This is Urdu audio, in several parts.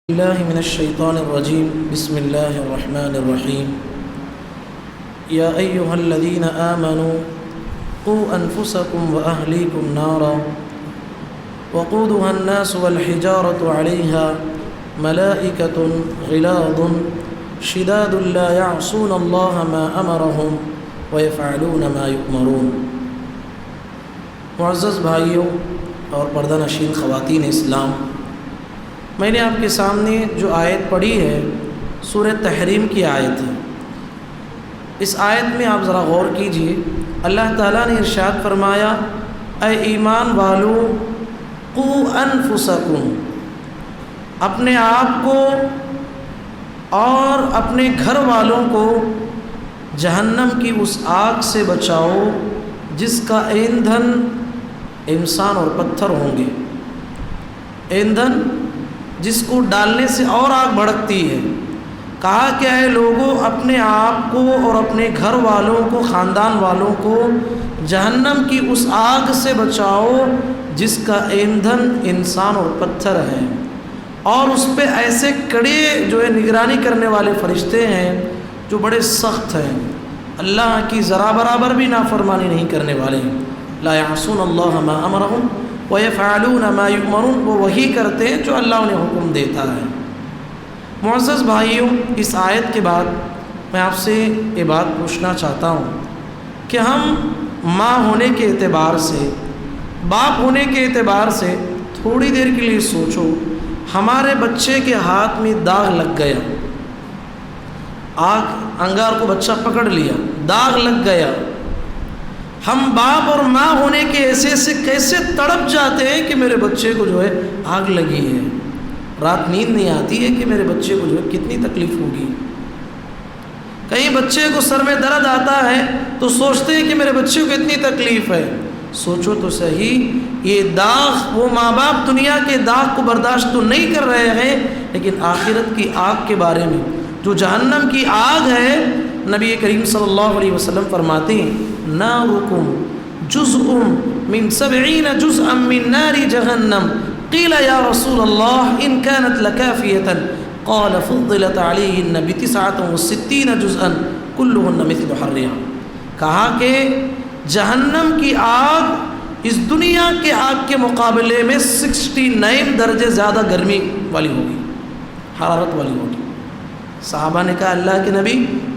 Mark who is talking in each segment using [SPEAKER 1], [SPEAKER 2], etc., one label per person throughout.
[SPEAKER 1] الله من الشيطان الرجيم بسم الله الرحمن الرحيم يا أيها الذين آمنوا قوا أنفسكم وأهليكم نارا وقودها الناس والحجارة عليها ملائكة غلاظ شداد لا يعصون الله ما أمرهم ويفعلون ما يؤمرون۔ معزز بھائیوں اور پردہ نشین خواتین اسلام، میں نے آپ کے سامنے جو آیت پڑھی ہے سورہ تحریم کی آیت ہے۔ اس آیت میں آپ ذرا غور کیجئے، اللہ تعالیٰ نے ارشاد فرمایا، اے ایمان والو قوا انفسکم، اپنے آپ کو اور اپنے گھر والوں کو جہنم کی اس آگ سے بچاؤ جس کا ایندھن انسان اور پتھر ہوں گے۔ ایندھن جس کو ڈالنے سے اور آگ بھڑکتی ہے۔ کہا کہ اے لوگوں، اپنے آپ کو اور اپنے گھر والوں کو، خاندان والوں کو جہنم کی اس آگ سے بچاؤ جس کا ایندھن انسان اور پتھر ہے، اور اس پہ ایسے کڑے جو ہے نگرانی کرنے والے فرشتے ہیں جو بڑے سخت ہیں، اللہ کی ذرا برابر بھی نافرمانی نہیں کرنے والے ہیں۔ لا یعصون اللہ ما امرہم وَيَفْعَلُونَ مَا يُؤْمَرُونَ، وہ وہی کرتے ہیں جو اللہ انہیں حکم دیتا ہے۔ معزز بھائیوں، اس آیت کے بعد میں آپ سے یہ بات پوچھنا چاہتا ہوں کہ ہم ماں ہونے کے اعتبار سے، باپ ہونے کے اعتبار سے تھوڑی دیر کے لیے سوچو، ہمارے بچے کے ہاتھ میں داغ لگ گیا، آگ انگار کو بچہ پکڑ لیا، داغ لگ گیا، ہم باپ اور ماں ہونے کے ایسے سے کیسے تڑپ جاتے ہیں کہ میرے بچے کو جو ہے آگ لگی ہے، رات نیند نہیں آتی ہے کہ میرے بچے کو جو ہے کتنی تکلیف ہوگی۔ کہیں بچے کو سر میں درد آتا ہے تو سوچتے ہیں کہ میرے بچے کو کتنی تکلیف ہے۔ سوچو تو صحیح، یہ داغ، وہ ماں باپ دنیا کے داغ کو برداشت تو نہیں کر رہے ہیں، لیکن آخرت کی آگ کے بارے میں، جو جہنم کی آگ ہے، نبی کریم صلی اللہ علیہ وسلم فرماتے ہیں، نارکم جزء من 70 جزءا من نار جہنم، قیل یا رسول اللہ ان كانت لکافیتا، قال فضلت علیہن ب69 جزءا کلہن مثل حرها۔ کہا کہ جہنم کی آگ اس دنیا کے آگ کے مقابلے میں 69 درجے زیادہ گرمی والی ہوگی، حرارت والی ہوگی۔ صحابہ نے کہا اللہ کے نبی،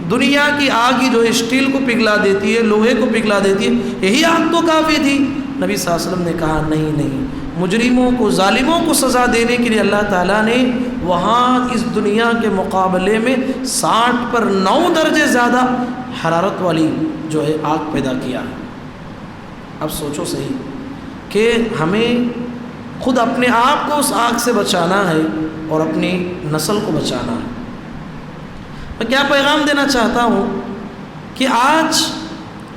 [SPEAKER 1] دنیا کی آگ ہی جو اسٹیل کو پگھلا دیتی ہے، لوہے کو پگھلا دیتی ہے، یہی آگ تو کافی تھی۔ نبی صلی اللہ علیہ وسلم نے کہا نہیں، مجرموں کو، ظالموں کو سزا دینے کے لیے اللہ تعالیٰ نے وہاں اس دنیا کے مقابلے میں 60 پر 9 درجے زیادہ حرارت والی جو ہے آگ پیدا کیا ہے۔ اب سوچو صحیح کہ ہمیں خود اپنے آپ کو اس آگ سے بچانا ہے اور اپنی نسل کو بچانا ہے۔ میں کیا پیغام دینا چاہتا ہوں کہ آج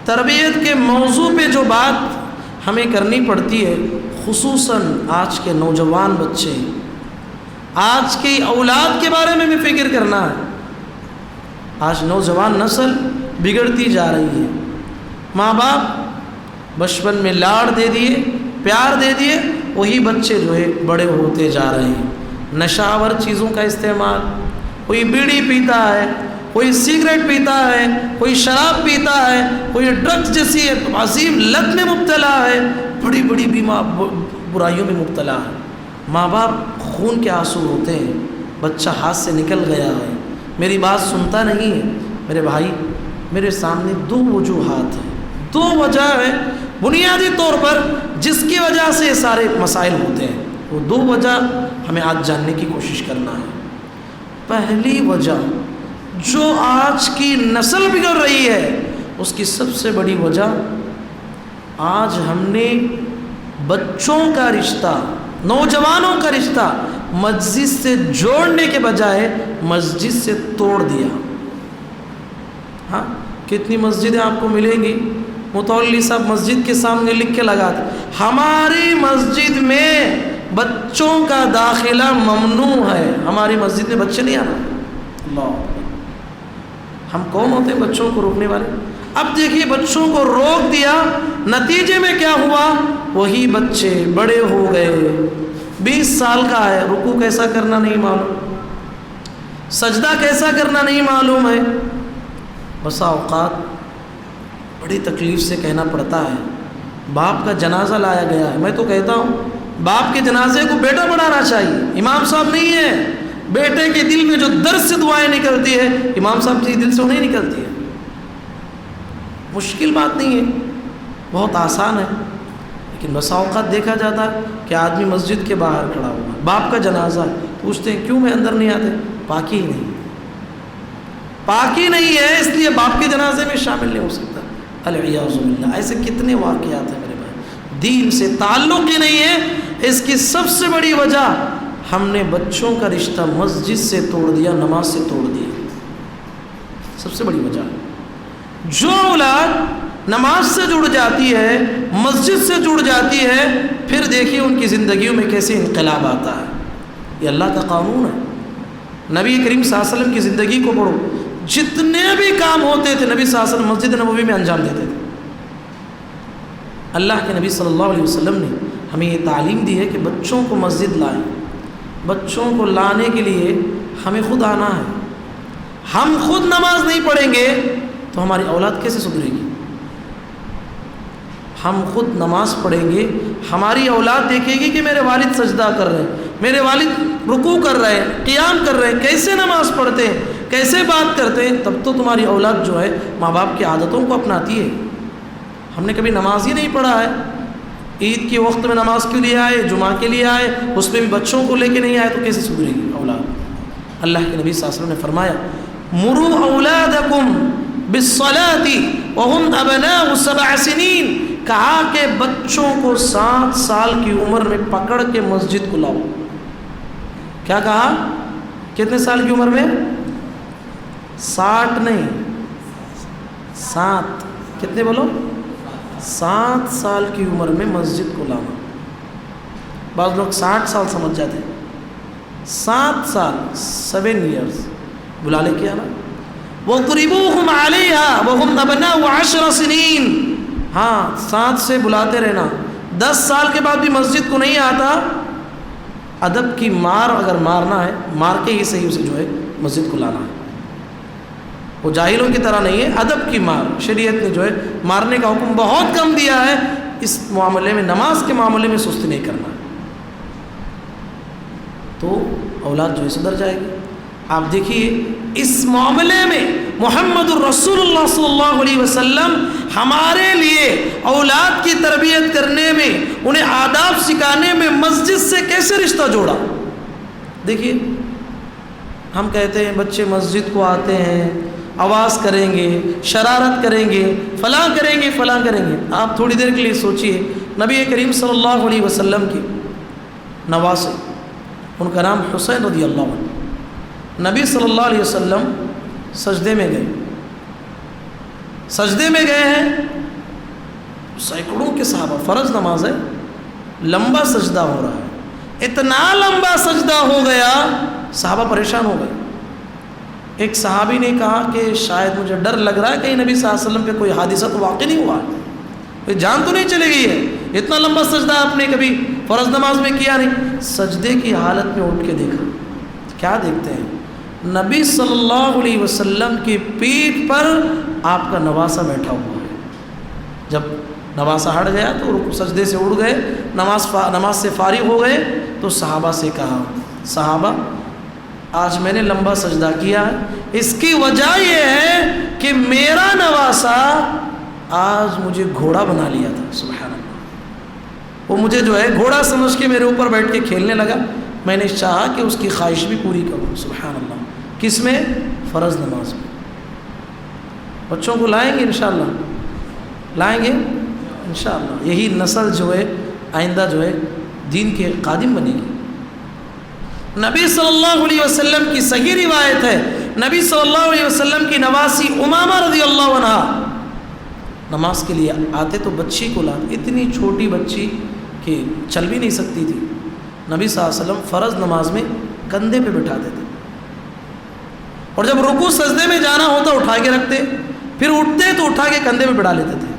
[SPEAKER 1] تربیت کے موضوع پہ جو بات ہمیں کرنی پڑتی ہے، خصوصاً آج کے نوجوان بچے، آج کی اولاد کے بارے میں بھی فکر کرنا ہے۔ آج نوجوان نسل بگڑتی جا رہی ہے، ماں باپ بچپن میں لاڑ دے دیے، پیار دے دیے، وہی بچے جو ہے بڑے ہوتے جا رہے ہیں۔ نشہ آور چیزوں کا استعمال، کوئی بیڑی پیتا ہے، کوئی سگریٹ پیتا ہے، کوئی شراب پیتا ہے، کوئی ڈرگز جیسی عظیم لت میں مبتلا ہے، بڑی بڑی برائیوں میں مبتلا ہے۔ ماں باپ خون کے آنسو ہوتے ہیں، بچہ ہاتھ سے نکل گیا ہے، میری بات سنتا نہیں ہے۔ میرے بھائی، میرے سامنے 2 وجوہات ہیں، 2 وجہ ہیں بنیادی طور پر جس کی وجہ سے یہ سارے مسائل ہوتے ہیں۔ وہ 2 وجہ ہمیں آج جاننے کی کوشش کرنا ہے۔ پہلی وجہ جو آج کی نسل بگڑ رہی ہے، اس کی سب سے بڑی وجہ، آج ہم نے بچوں کا رشتہ، نوجوانوں کا رشتہ مسجد سے جوڑنے کے بجائے مسجد سے توڑ دیا۔ ہاں، کتنی مسجدیں آپ کو ملیں گی، متولی صاحب مسجد کے سامنے لکھ کے لگاتے، ہماری مسجد میں بچوں کا داخلہ ممنوع ہے، ہماری مسجد میں بچے نہیں آنا۔ اللہ، ہم کون ہوتے ہیں بچوں کو روکنے والے؟ اب دیکھیے بچوں کو روک دیا، نتیجے میں کیا ہوا؟ وہی بچے بڑے ہو گئے، 20 سال کا ہے، رکوع کیسا کرنا نہیں معلوم، سجدہ کیسا کرنا نہیں معلوم ہے. بسا اوقات بڑی تکلیف سے کہنا پڑتا ہے، باپ کا جنازہ لایا گیا ہے. میں تو کہتا ہوں باپ کے جنازے کو بیٹا بڑھانا چاہیے، امام صاحب نہیں ہے. بیٹے کے دل میں جو درد سے دعائیں نکلتی ہے، امام صاحب کے دل سے نہیں نکلتی ہے. مشکل بات نہیں ہے، بہت آسان ہے. لیکن بسا اوقات دیکھا جاتا ہے کہ آدمی مسجد کے باہر کھڑا ہوا، باپ کا جنازہ ہے، پوچھتے ہیں کیوں میں اندر نہیں آتے؟ پاکی ہی نہیں، پاکی نہیں ہے اس لیے باپ کے جنازے میں شامل نہیں ہو سکتا. الیاذ باللہ. ایسے کتنے واقعات ہیں میرے بھائی، دین سے تعلق ہی نہیں ہے. اس کی سب سے بڑی وجہ ہم نے بچوں کا رشتہ مسجد سے توڑ دیا، نماز سے توڑ دیا. سب سے بڑی وجہ جو اولاد نماز سے جڑ جاتی ہے، مسجد سے جڑ جاتی ہے، پھر دیکھیے ان کی زندگیوں میں کیسے انقلاب آتا ہے. یہ اللہ کا قانون ہے. نبی کریم صلی اللہ علیہ وسلم کی زندگی کو پڑھو، جتنے بھی کام ہوتے تھے نبی صلی اللہ علیہ وسلم مسجد نبوی میں انجام دیتے تھے. اللہ کے نبی صلی اللہ علیہ وسلم نے ہمیں یہ تعلیم دی ہے کہ بچوں کو مسجد لائیں. بچوں کو لانے کے لیے ہمیں خود آنا ہے. ہم خود نماز نہیں پڑھیں گے تو ہماری اولاد کیسے سدھرے گی؟ ہم خود نماز پڑھیں گے، ہماری اولاد دیکھے گی کہ میرے والد سجدہ کر رہے ہیں، میرے والد رکوع کر رہے ہیں، قیام کر رہے ہیں، کیسے نماز پڑھتے ہیں، کیسے بات کرتے ہیں. تب تو تمہاری اولاد جو ہے ماں باپ کی عادتوں کو اپناتی ہے. ہم نے کبھی نماز ہی نہیں پڑھا ہے، عید کے وقت میں نماز کے لیے آئے، جمعہ کے لیے آئے، اس میں بھی بچوں کو لے کے نہیں آئے تو کیسے سدھرے گی اولاد؟ اللہ کے نبی صلی اللہ علیہ وسلم نے فرمایا مروا اولادکم بالصلاة وهم ابناء 7 سنین. کہا کہ بچوں کو 7 سال کی عمر میں پکڑ کے مسجد کو لاؤ. کیا کہا؟ کتنے سال کی عمر میں؟ 60 نہیں، 7. کتنے بولو؟ 7 سال کی عمر میں مسجد کو لانا. بعض لوگ 60 سال سمجھ جاتے ہیں. 7 سال 7 ایئرس بلا لے کے آنا. وَضْرِبُوهُمْ عَلَيْهَا وَهُمْ أَبْنَاءُ 10 سنین. ہاں 7 سے بلاتے رہنا. 10 سال کے بعد بھی مسجد کو نہیں آتا، ادب کی مار اگر مارنا ہے مار کے ہی صحیح اسے جو ہے مسجد کو لانا ہے. وہ جاہلوں کی طرح نہیں ہے، ادب کی مار. شریعت نے جو ہے مارنے کا حکم بہت کم دیا ہے. اس معاملے میں، نماز کے معاملے میں سستی نہیں کرنا ہے تو اولاد جو ہے سدھر جائے گی. آپ دیکھیے اس معاملے میں محمد الرسول اللہ صلی اللہ علیہ وسلم ہمارے لیے اولاد کی تربیت کرنے میں، انہیں آداب سکھانے میں مسجد سے کیسے رشتہ جوڑا. دیکھیے ہم کہتے ہیں بچے مسجد کو آتے ہیں، آواز کریں گے، شرارت کریں گے، فلاں کریں گے، فلاں کریں گے. آپ تھوڑی دیر کے لیے سوچئے، نبی کریم صلی اللہ علیہ وسلم کی نواسے، ان کا نام حسین رضی اللہ عنہ. نبی صلی اللہ علیہ وسلم سجدے میں گئے، سجدے میں گئے ہیں، سینکڑوں کے صحابہ، فرض نماز ہے، لمبا سجدہ ہو رہا ہے. اتنا لمبا سجدہ ہو گیا صحابہ پریشان ہو گئے. ایک صحابی نے کہا کہ شاید مجھے ڈر لگ رہا ہے کہیں نبی صلی اللہ علیہ وسلم پہ کوئی حادثہ تو واقع نہیں ہوا، کوئی جان تو نہیں چلے گئی ہے. اتنا لمبا سجدہ آپ نے کبھی فرض نماز میں کیا نہیں. سجدے کی حالت میں اٹھ کے دیکھا، کیا دیکھتے ہیں؟ نبی صلی اللہ علیہ وسلم کی پیٹھ پر آپ کا نواسہ بیٹھا ہوا ہے. جب نواسہ ہٹ گیا تو سجدے سے اڑ گئے، نماز سے فارغ ہو گئے تو صحابہ سے کہا، صحابہ آج میں نے لمبا سجدہ کیا ہے، اس کی وجہ یہ ہے کہ میرا نواسہ آج مجھے گھوڑا بنا لیا تھا. سبحان اللہ، وہ مجھے جو ہے گھوڑا سمجھ کے میرے اوپر بیٹھ کے کھیلنے لگا. میں نے چاہا کہ اس کی خواہش بھی پوری کروں. سبحان اللہ. کس میں؟ فرض نماز میں. بچوں کو لائیں گے انشاءاللہ، لائیں گے انشاءاللہ. یہی نسل جو ہے آئندہ جو ہے دین کے قادم بنے گی. نبی صلی اللہ علیہ وسلم کی صحیح روایت ہے، نبی صلی اللہ علیہ وسلم کی نواسی امامہ رضی اللہ عنہا نماز کے لیے آتے تو بچی کو لاتے. اتنی چھوٹی بچی کہ چل بھی نہیں سکتی تھی. نبی صلی اللہ علیہ وسلم فرض نماز میں کندھے پہ بٹھاتے تھے، اور جب رکوع سجدے میں جانا ہوتا اٹھا کے رکھتے، پھر اٹھتے تو اٹھا کے کندھے پہ بٹھا لیتے تھے.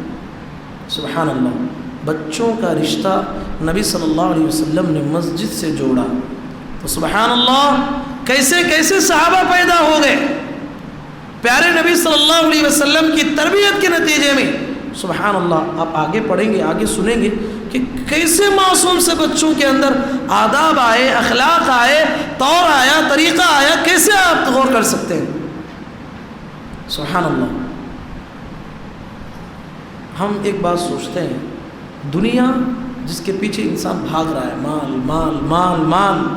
[SPEAKER 1] سبحان اللہ. بچوں کا رشتہ نبی صلی اللہ علیہ وسلم نے مسجد سے جوڑا. تو سبحان اللہ کیسے کیسے صحابہ پیدا ہو گئے پیارے نبی صلی اللہ علیہ وسلم کی تربیت کے نتیجے میں. سبحان اللہ. آپ آگے پڑھیں گے، آگے سنیں گے کہ کیسے معصوم سے بچوں کے اندر آداب آئے، اخلاق آئے، طور آیا، طریقہ آیا. کیسے آپ غور کر سکتے ہیں؟ سبحان اللہ. ہم ایک بات سوچتے ہیں، دنیا جس کے پیچھے انسان بھاگ رہا ہے، مال مال مال مال.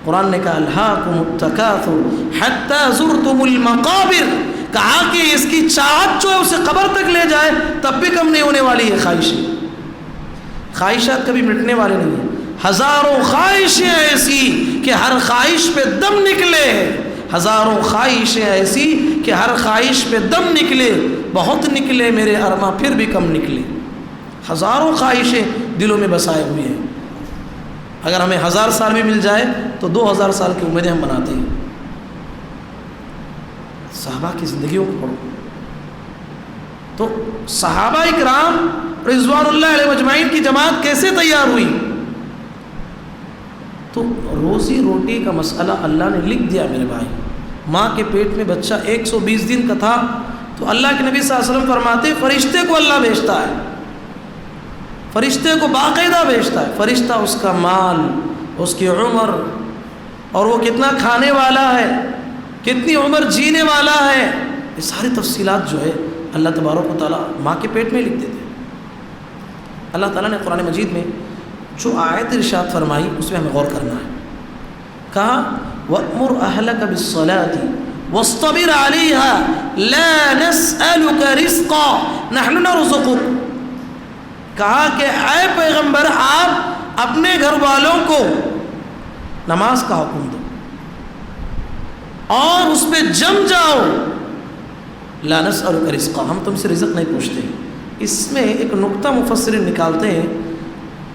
[SPEAKER 1] قرآن نے کہا الہاکم التکاثر حتی زرتم المقابر. کہا کہ اس کی چاہت جو ہے اسے قبر تک لے جائے تب بھی کم نہیں ہونے والی ہے. خواہشات کبھی مٹنے والے نہیں ہیں. ہزاروں خواہشیں ایسی کہ ہر خواہش پہ دم نکلے. ہزاروں خواہشیں ایسی کہ ہر خواہش پہ دم نکلے. بہت نکلے میرے ارماں پھر بھی کم نکلے. ہزاروں خواہشیں دلوں میں بسائے ہوئے ہیں. اگر ہمیں 1000 سال بھی مل جائے تو 2000 سال کی امیدیں ہم بناتے ہیں. صحابہ کی زندگیوں کو پڑھو تو صحابہ اکرام رضوان اللہ علیہ مجمعین کی جماعت کیسے تیار ہوئی. تو روزی روٹی کا مسئلہ اللہ نے لکھ دیا میرے بھائی. ماں کے پیٹ میں بچہ 120 دن کا تھا تو اللہ کے نبی صلی اللہ علیہ وسلم فرماتے فرشتے کو اللہ بھیجتا ہے، فرشتے کو باقاعدہ بھیجتا ہے. فرشتہ اس کا مال، اس کی عمر، اور وہ کتنا کھانے والا ہے، کتنی عمر جینے والا ہے، یہ ساری تفصیلات جو ہے اللہ تبارک و تعالیٰ ماں کے پیٹ میں لکھ دیتے. اللہ تعالیٰ نے قرآن مجید میں جو آیت ارشاد فرمائی اس میں ہمیں غور کرنا ہے. کہا وَأْمُرْ أَهْلَكَ بِالصَّلَاةِ وَاصْطَبِرْ عَلَيْهَا لَا نَسْأَلُكَ رِزْقًا نَحْنُ نَرْزُقُكَ. کہا کہ اے پیغمبر آپ اپنے گھر والوں کو نماز کا حکم دو اور اس پہ جم جاؤ. لا نسألک رزقا، ہم تم سے رزق نہیں پوچھتے. اس میں ایک نقطہ مفسرین نکالتے ہیں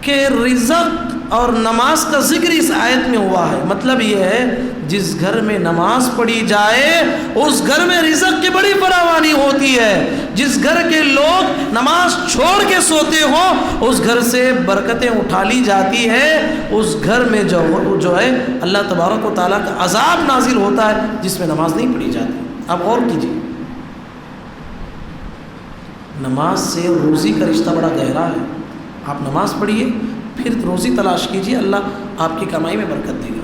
[SPEAKER 1] کہ رزق اور نماز کا ذکر اس آیت میں ہوا ہے. مطلب یہ ہے جس گھر میں نماز پڑھی جائے اس گھر میں رزق کی بڑی فراوانی ہوتی ہے. جس گھر کے لوگ نماز چھوڑ کے سوتے ہوں اس گھر سے برکتیں اٹھا لی جاتی ہے. اس گھر میں جو ہے اللہ تبارک و تعالیٰ کا عذاب نازل ہوتا ہے جس میں نماز نہیں پڑھی جاتی. اب غور کیجیے، نماز سے روزی کا رشتہ بڑا گہرا ہے. آپ نماز پڑھیے پھر روزی تلاش کیجیے، اللہ آپ کی کمائی میں برکت دے گا.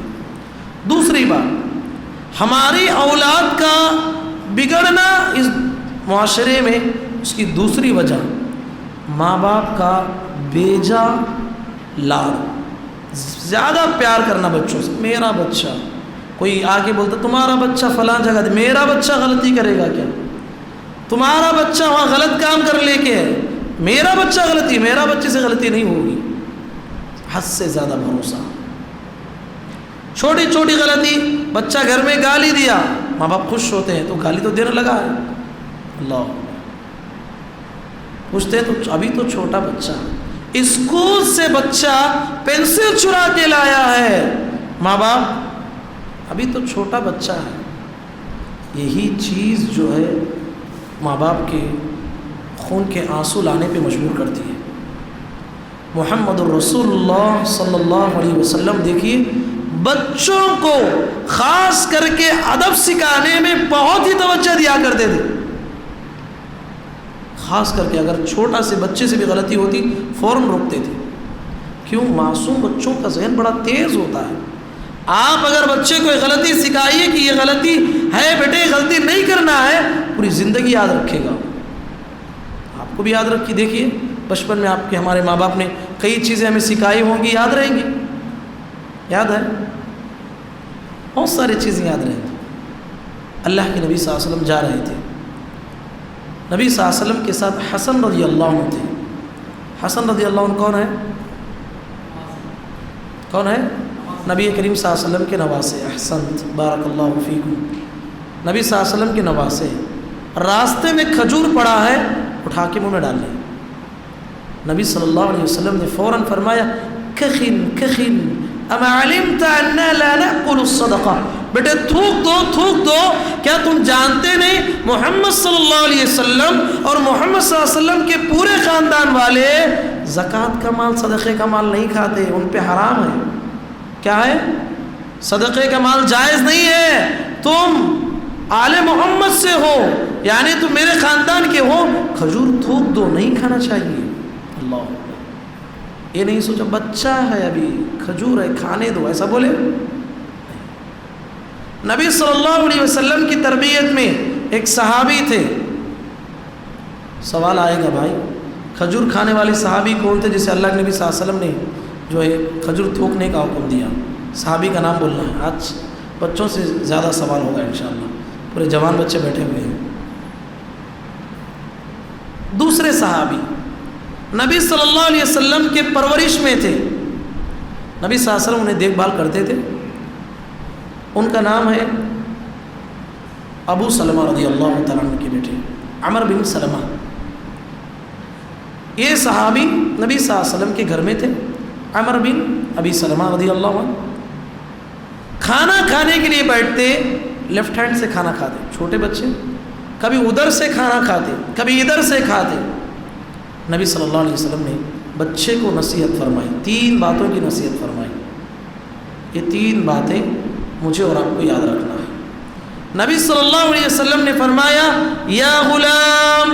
[SPEAKER 1] دوسری بات، ہماری اولاد کا بگڑنا اس معاشرے میں اس کی دوسری وجہ ماں باپ کا بیجا لاڈ، زیادہ پیار کرنا بچوں سے. میرا بچہ، کوئی آگے بولتا تمہارا بچہ فلاں جگہ، میرا بچہ غلطی کرے گا کیا، تمہارا بچہ وہاں غلط کام کر لے کے ہے، میرا بچہ غلطی، میرا بچے سے غلطی نہیں ہوگی. حد سے زیادہ بھروسہ. چھوٹی چھوٹی غلطی، بچہ گھر میں گالی دیا، ماں باپ خوش ہوتے ہیں تو گالی تو دینے لگا ہے. اللہ پوچھتے ہیں تو ابھی تو چھوٹا بچہ، اسکول سے بچہ پینسل چرا کے لایا ہے، ماں باپ ابھی تو چھوٹا بچہ ہے. یہی چیز جو ہے ماں باپ کے خون کے آنسو لانے پہ مجبور کرتی ہے. محمد الرسول اللہ صلی اللہ علیہ وسلم دیکھیے بچوں کو خاص کر کے ادب سکھانے میں بہت ہی توجہ دیا کرتے تھے. خاص کر کے اگر چھوٹا سے بچے سے بھی غلطی ہوتی فوراً روکتے تھے. کیوں؟ معصوم بچوں کا ذہن بڑا تیز ہوتا ہے. آپ اگر بچے کو غلطی سکھائیے کہ یہ غلطی ہے بیٹے، غلطی نہیں کرنا ہے، پوری زندگی یاد رکھے گا. آپ کو بھی یاد رکھی، دیکھیے بچپن میں آپ کے ہمارے ماں باپ نے کئی چیزیں ہمیں سکھائی ہوں گی، یاد رہیں گی. یاد ہے؟ بہت ساری چیزیں یاد رہیں گی. اللہ کے نبی صلی اللہ علیہ وسلم جا رہے تھے، نبی صلی اللہ علیہ وسلم کے ساتھ حسن رضی اللہ عنہ تھے. حسن رضی اللہ عنہ کون ہے؟ کون ہے؟ نبی کریم صلی اللہ علیہ وسلم کے نواسے. احسنت، بارک اللہ فیکم. نبی صلی اللہ علیہ وسلم کے نواسے. راستے میں کھجور پڑا ہے، اٹھا کے منہ میں ڈال لیں. نبی صلی اللہ علیہ وسلم نے فوراً فرمایا کخن کخن اما علمت انا لا ناکل الصدقہ، بیٹے تھوک دو تھوک دو، کیا تم جانتے نہیں محمد صلی اللہ علیہ وسلم اور محمد صلی اللہ علیہ وسلم کے پورے خاندان والے زکوٰۃ کا مال صدقے کا مال نہیں کھاتے، ان پہ حرام ہے. کیا ہے؟ صدقے کا مال جائز نہیں ہے. تم آل محمد سے ہو، یعنی تم میرے خاندان کے ہو، کھجور تھوک دو، نہیں کھانا چاہیے. اللہ، یہ نہیں سوچا بچہ ہے ابھی، کھجور ہے کھانے دو، ایسا بولے. نبی صلی اللہ علیہ وسلم کی تربیت میں ایک صحابی تھے. سوال آئے گا بھائی کھجور کھانے والے صحابی کون تھے جسے اللہ کے نبی صلی اللہ علیہ وسلم نے جو ہے کھجور تھوکنے کا حکم دیا؟ صحابی کا نام بولنا ہے. آج بچوں سے زیادہ سوال ہوگا انشاءاللہ، پورے جوان بچے بیٹھے ہوئے ہیں. دوسرے صحابی نبی صلی اللہ علیہ وسلم کے پرورش میں تھے، نبی صلی اللہ علیہ وسلم انہیں دیکھ بھال کرتے تھے. ان کا نام ہے ابو سلمہ رضی اللہ تعالیٰ عنہ کے بیٹے عمر بن سلمہ. یہ صحابی نبی صلی اللہ علیہ وسلم کے گھر میں تھے. عمر بن ابی سلمہ رضی اللہ عنہ کھانا کھانے کے لیے بیٹھتے، لیفٹ ہینڈ سے کھانا کھاتے. چھوٹے بچے کبھی ادھر سے کھانا کھاتے، کبھی ادھر سے کھاتے. نبی صلی اللہ علیہ وسلم نے بچے کو نصیحت فرمائی، 3 باتوں کی نصیحت فرمائی. یہ 3 باتیں مجھے اور آپ کو یاد رکھنا ہے. نبی صلی اللہ علیہ وسلم نے فرمایا یا غلام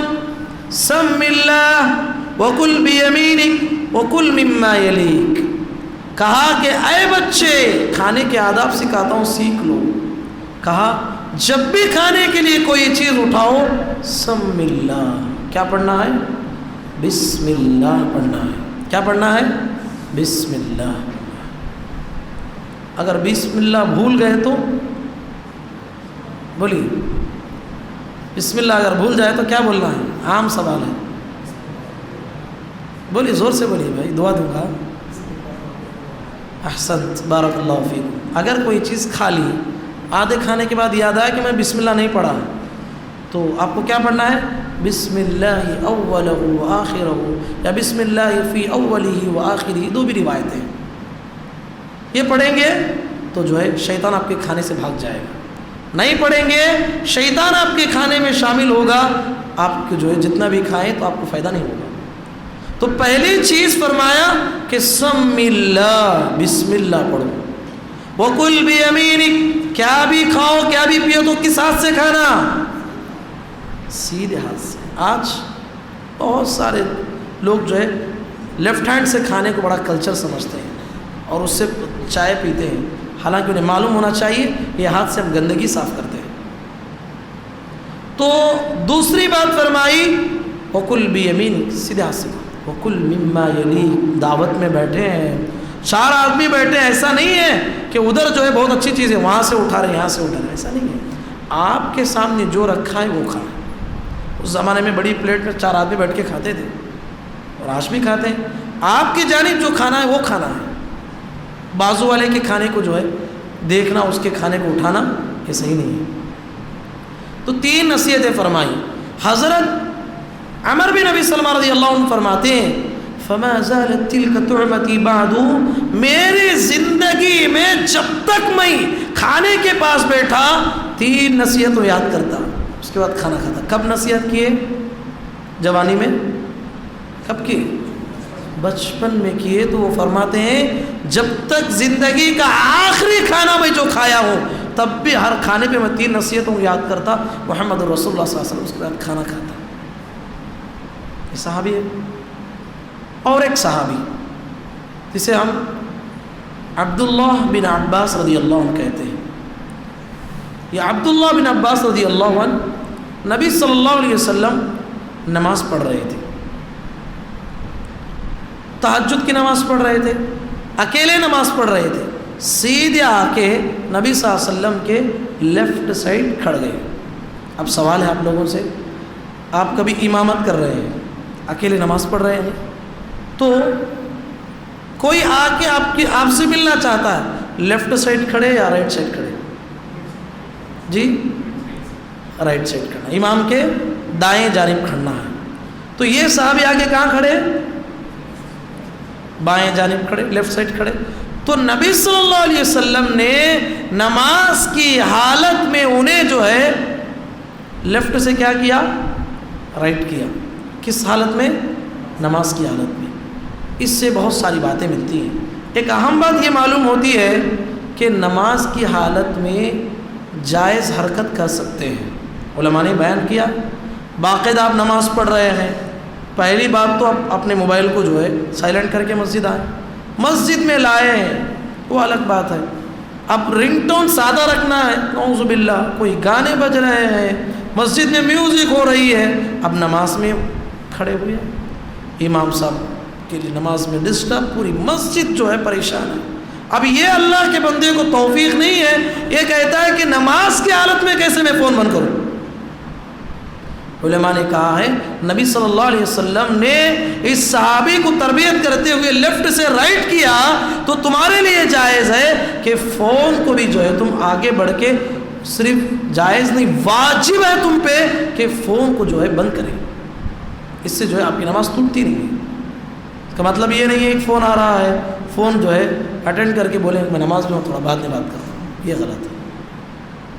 [SPEAKER 1] سم اللہ وکل بیمینک وکل مما یلیک. کہا کہ اے بچے کھانے کے آداب سکھاتا ہوں، سیکھ لو. کہا جب بھی کھانے کے لیے کوئی چیز اٹھاؤ سم اللہ، کیا پڑھنا ہے؟ بسم اللہ پڑھنا ہے. کیا پڑھنا ہے؟ بسم اللہ. اگر بسم اللہ بھول گئے تو بولیے، بسم اللہ اگر بھول جائے تو کیا بولنا ہے؟ عام سوال ہے، بولیے زور سے بولیے بھائی، دعا دوں گا. احسنت، بارک اللہ فیکم. اگر کوئی چیز کھا لی، آدھے کھانے کے بعد یاد آیا کہ میں بسم اللہ نہیں پڑھا، تو آپ کو کیا پڑھنا ہے؟ بسم اللہ اولہ وآخرہ، یا بسم اللہ فی اولہ وآخرہ. 2 بھی روایتیں. یہ پڑھیں گے تو جو ہے شیطان آپ کے کھانے سے بھاگ جائے گا. نہیں پڑھیں گے شیطان آپ کے کھانے میں شامل ہوگا، آپ کو جو ہے جتنا بھی کھائیں تو آپ کو فائدہ نہیں ہوگا. تو پہلی چیز فرمایا کہ سم اللہ، بسم اللہ پڑھو. وکل بیمینک، کیا بھی کھاؤ کیا بھی پیو تو کس ہاتھ سے کھانا؟ سیدھے ہاتھ سے. آج بہت سارے لوگ جو ہے لیفٹ ہینڈ سے کھانے کو بڑا کلچر سمجھتے ہیں اور اس سے چائے پیتے ہیں، حالانکہ انہیں معلوم ہونا چاہیے یہ ہاتھ سے ہم گندگی صاف کرتے ہیں. تو دوسری بات فرمائی وکل بیمینک، سیدھے ہاتھ سے. وکل مما یلیک، دعوت میں بیٹھے ہیں، 4 آدمی بیٹھے ہیں، ایسا نہیں ہے کہ ادھر جو ہے بہت اچھی چیز ہے وہاں سے اٹھا رہے ہیں یہاں سے اٹھا رہے ہیں، ایسا نہیں ہے. آپ کے سامنے جو رکھا ہے وہ کھائیں. اس زمانے میں بڑی پلیٹ میں 4 آدمی بیٹھ کے کھاتے تھے اور آج بھی کھاتے ہیں. آپ کی جانب جو کھانا ہے وہ کھانا ہے. بازو والے کے کھانے کو جو ہے دیکھنا، اس کے کھانے کو اٹھانا، یہ صحیح نہیں ہے. تو 3 نصیحتیں فرمائی. حضرت عمر بن ابی سلمہ رضی اللہ عنہ فرماتے ہیں فما زالت تلك طعمتي بعد، میری زندگی میں جب تک میں کھانے کے پاس بیٹھا 3 نصیحتوں یاد کرتا، اس کے بعد کھانا کھاتا. کب نصیحت کیے؟ جوانی میں. کب کی؟ بچپن میں کیے. تو وہ فرماتے ہیں جب تک زندگی کا آخری کھانا میں جو کھایا ہوں تب بھی ہر کھانے پہ میں 3 نصیحتوں کو یاد کرتا، محمد رسول اللہ صلی اللہ علیہ وسلم، اس کے بعد کھانا کھاتا. یہ صحابی ہے. اور ایک صحابی جسے ہم عبداللہ بن عباس رضی اللہ عنہ کہتے ہیں. یہ عبداللہ بن عباس رضی اللہ عنہ نبی صلی اللہ علیہ وسلم نماز پڑھ رہے تھے، تہجد کی نماز پڑھ رہے تھے، اکیلے نماز پڑھ رہے تھے. سیدھے آ کے نبی صلی اللہ علیہ وسلم کے لیفٹ سائڈ کھڑ گئے. اب سوال ہے آپ لوگوں سے، آپ کبھی امامت کر رہے ہیں، اکیلے نماز پڑھ رہے ہیں، تو کوئی آ کے آپ سے ملنا چاہتا ہے، لیفٹ سائڈ کھڑے یا رائٹ سائڈ کھڑے؟ جی رائٹ سائڈ کھڑنا، امام کے دائیں جانب کھڑنا ہے. تو یہ صحابی آگے کہاں کھڑے؟ بائیں جانب کھڑے، لیفٹ سائڈ کھڑے. تو نبی صلی اللہ علیہ وسلم نے نماز کی حالت میں انہیں جو ہے لیفٹ سے کیا کیا؟ رائٹ کیا. کس حالت میں؟ نماز کی حالت میں. اس سے بہت ساری باتیں ملتی ہیں۔ ایک اہم بات یہ معلوم ہوتی ہے کہ نماز کی حالت میں جائز حرکت کر سکتے ہیں۔ علماء نے بیان کیا، باقاعدہ آپ نماز پڑھ رہے ہیں، پہلی بات تو آپ اپنے موبائل کو جو ہے سائلنٹ کر کے مسجد آئیں، مسجد میں لائے ہیں وہ الگ بات ہے۔ اب رنگ ٹون سادہ رکھنا ہے، نعوذ باللہ کوئی گانے بج رہے ہیں، مسجد میں میوزک ہو رہی ہے، اب نماز میں کھڑے ہوئے امام صاحب کے لیے نماز میں ڈسٹرب، پوری مسجد جو ہے پریشان ہے۔ اب یہ اللہ کے بندے کو توفیق نہیں ہے، یہ کہتا ہے کہ نماز کی حالت میں کیسے میں فون بند کروں۔ علماء نے کہا ہے نبی صلی اللہ علیہ وسلم نے اس صحابی کو تربیت کرتے ہوئے لیفٹ سے رائٹ کیا، تو تمہارے لیے جائز ہے کہ فون کو بھی جو ہے تم آگے بڑھ کے، صرف جائز نہیں واجب ہے تم پہ کہ فون کو جو ہے بند کریں، اس سے جو ہے آپ کی نماز ٹوٹتی نہیں ہے۔ اس کا مطلب یہ نہیں ہے ایک فون آ رہا ہے، فون جو ہے اٹینڈ کر کے بولیں میں نماز میں ہوں، تھوڑا بعد میں بات کرتا ہوں، یہ غلط ہے،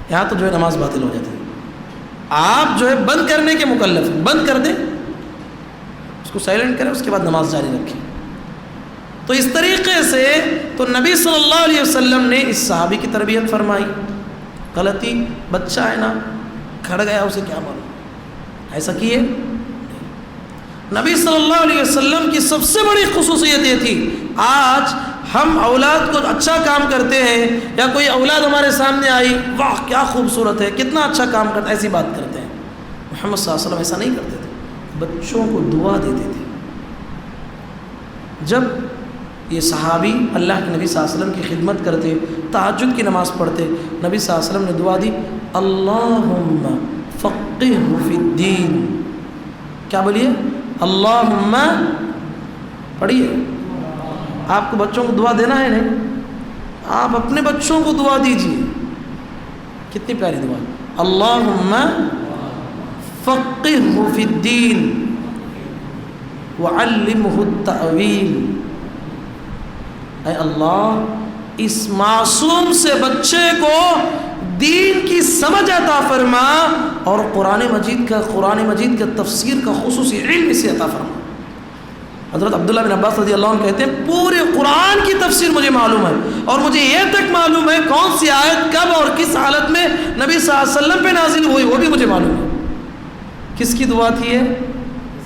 [SPEAKER 1] یہاں تو جو ہے نماز باطل ہو جاتی ہے۔ آپ جو ہے بند کرنے کے مکلف ہیں، بند کر دیں، اس کو سائلنٹ کریں، اس کے بعد نماز جاری رکھیں۔ تو اس طریقے سے تو نبی صلی اللہ علیہ وسلم نے اس صحابی کی تربیت فرمائی۔ غلطی بچہ ہے نا، کھڑ گیا، اسے کیا معلوم، ایسا کیے نبی صلی اللہ علیہ وسلم کی سب سے بڑی خصوصیت یہ تھی۔ آج ہم اولاد کو اچھا کام کرتے ہیں، یا کوئی اولاد ہمارے سامنے آئی، واہ کیا خوبصورت ہے، کتنا اچھا کام کرتا ہے، ایسی بات کرتے ہیں۔ محمد صلی اللہ علیہ وسلم ایسا نہیں کرتے تھے، بچوں کو دعا دیتے تھے۔ جب یہ صحابی اللہ کے نبی صلی اللہ علیہ وسلم کی خدمت کرتے، تہجد کی نماز پڑھتے، نبی صلی اللہ علیہ وسلم نے دعا دی، اللہم فقہہ فی الدین۔ کیا بولیے؟ اللہم، پڑھیے، آپ کو بچوں کو دعا دینا ہے نہیں، آپ اپنے بچوں کو دعا دیجیے، کتنی پیاری دعا، اللہم فقہہ فی الدین وعلمہ التأویل۔ اے اللہ اس معصوم سے بچے کو دین کی سمجھ عطا فرما، اور قرآن مجید کا تفسیر کا خصوصی علم اسے عطا فرما۔ حضرت عبداللہ بن عباس رضی اللہ عنہ کہتے ہیں پورے قرآن کی تفسیر مجھے معلوم ہے، اور مجھے یہ تک معلوم ہے کون سی آیت کب اور کس حالت میں نبی صلی اللہ علیہ وسلم پہ نازل ہوئی، وہ بھی مجھے معلوم ہے۔ کس کی دعا تھی ہے؟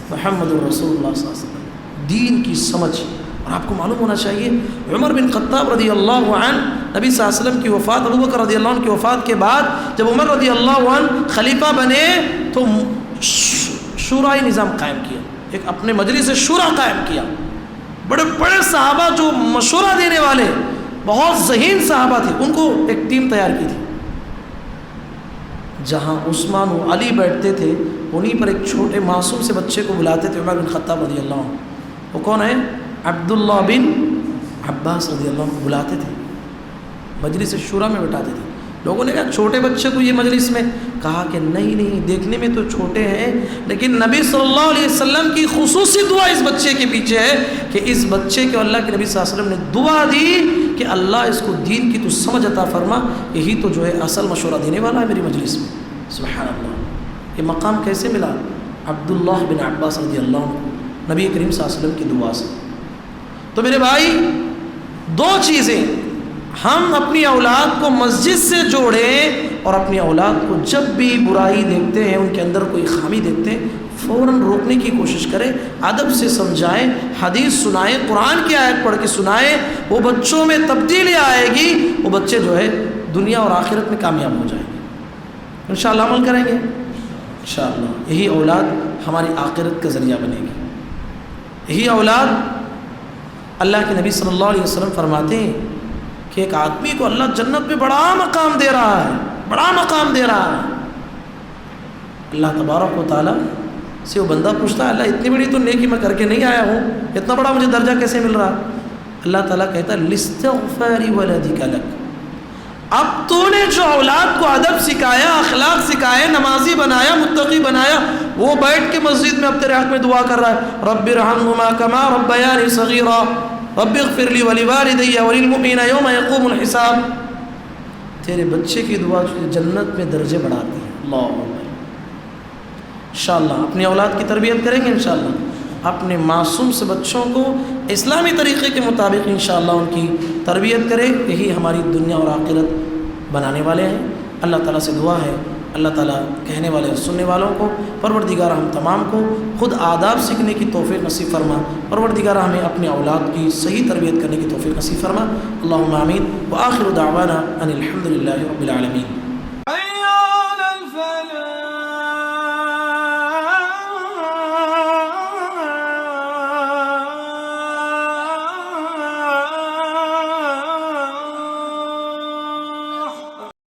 [SPEAKER 1] محمد رسول اللہ صلی اللہ علیہ وسلم، دین کی سمجھ۔ اور آپ کو معلوم ہونا چاہیے عمر بن خطاب رضی اللہ عنہ، نبی صلی اللہ علیہ وسلم کی وفات، ابو بکر رضی اللہ عنہ کی وفات کے بعد جب عمر رضی اللہ عنہ خلیفہ بنے تو شورائی نظام قائم کیا، ایک اپنے مجلس شورا قائم کیا، بڑے بڑے صحابہ جو مشورہ دینے والے، بہت ذہین صحابہ تھے، ان کو ایک ٹیم تیار کی تھی۔ جہاں عثمان و علی بیٹھتے تھے انہیں پر ایک چھوٹے معصوم سے بچے کو بلاتے تھے عمر بن خطاب رضی اللہ عنہ، وہ کون ہے؟ عبداللہ بن عباس رضی اللہ عنہ، بلاتے تھے، مجلس شورا میں بٹھاتے تھے۔ لوگوں نے کہا چھوٹے بچے کو یہ مجلس میں، کہا کہ نہیں دیکھنے میں تو چھوٹے ہیں، لیکن نبی صلی اللہ علیہ وسلم کی خصوصی دعا اس بچے کے پیچھے ہے کہ اس بچے کو اللہ کے نبی صلی اللہ علیہ وسلم نے دعا دی کہ اللہ اس کو دین کی تو سمجھ عطا فرما، یہی تو جو ہے اصل مشورہ دینے والا ہے میری مجلس میں۔ سبحان اللہ، یہ مقام کیسے ملا؟ عبداللہ بن عباس رضی اللہ عنہ، نبی کریم صلی اللہ علیہ وسلم کی دعا سے۔ تو میرے بھائی دو چیزیں، ہم اپنی اولاد کو مسجد سے جوڑیں، اور اپنی اولاد کو جب بھی برائی دیکھتے ہیں، ان کے اندر کوئی خامی دیکھتے ہیں، فوراً روکنے کی کوشش کریں، ادب سے سمجھائیں، حدیث سنائیں، قرآن کی آیت پڑھ کے سنائیں، وہ بچوں میں تبدیلی آئے گی، وہ بچے جو ہے دنیا اور آخرت میں کامیاب ہو جائیں گے۔ انشاءاللہ عمل کریں گے انشاءاللہ، یہی اولاد ہماری آخرت کا ذریعہ بنے گی۔ یہی اولاد، اللہ کے نبی صلی اللہ علیہ وسلم فرماتے ہیں کہ ایک آدمی کو اللہ جنت میں بڑا مقام دے رہا ہے، بڑا مقام دے رہا ہے۔ اللہ تبارک و تعالیٰ سے وہ بندہ پوچھتا ہے اللہ اتنی بڑی تو نیکی میں کر کے نہیں آیا ہوں، اتنا بڑا مجھے درجہ کیسے مل رہا؟ اللہ تعالیٰ کہتا ہے لاستغفار ولدک لک، اب تو نے جو اولاد کو ادب سکھایا، اخلاق سکھائے، نمازی بنایا، متقی بنایا، وہ بیٹھ کے مسجد میں اب تیرے حق میں دعا کر رہا ہے، رب ارحمہما کما ربیانی صغیرا رب اغفر لی ولوالدی وللمؤمنین یوم یقوم الحساب۔ تیرے بچے کی دعا جنت میں درجے بڑھاتی ہے۔ اللہ انشاءاللہ اپنی اولاد کی تربیت کریں گے انشاءاللہ۔ اپنے معصوم سے بچوں کو اسلامی طریقے کے مطابق انشاءاللہ ان کی تربیت کرے، یہی ہماری دنیا اور آخرت بنانے والے ہیں۔ اللہ تعالیٰ سے دعا ہے اللہ تعالیٰ کہنے والے اور سننے والوں کو، پروردگار ہم تمام کو خود آداب سیکھنے کی توفیق نصیب فرما، پروردگار ہمیں اپنے اولاد کی صحیح تربیت کرنے کی توفیق نصیب فرما۔ اللہم آمین، وآخر دعوانا ان الحمد للہ رب العالمین۔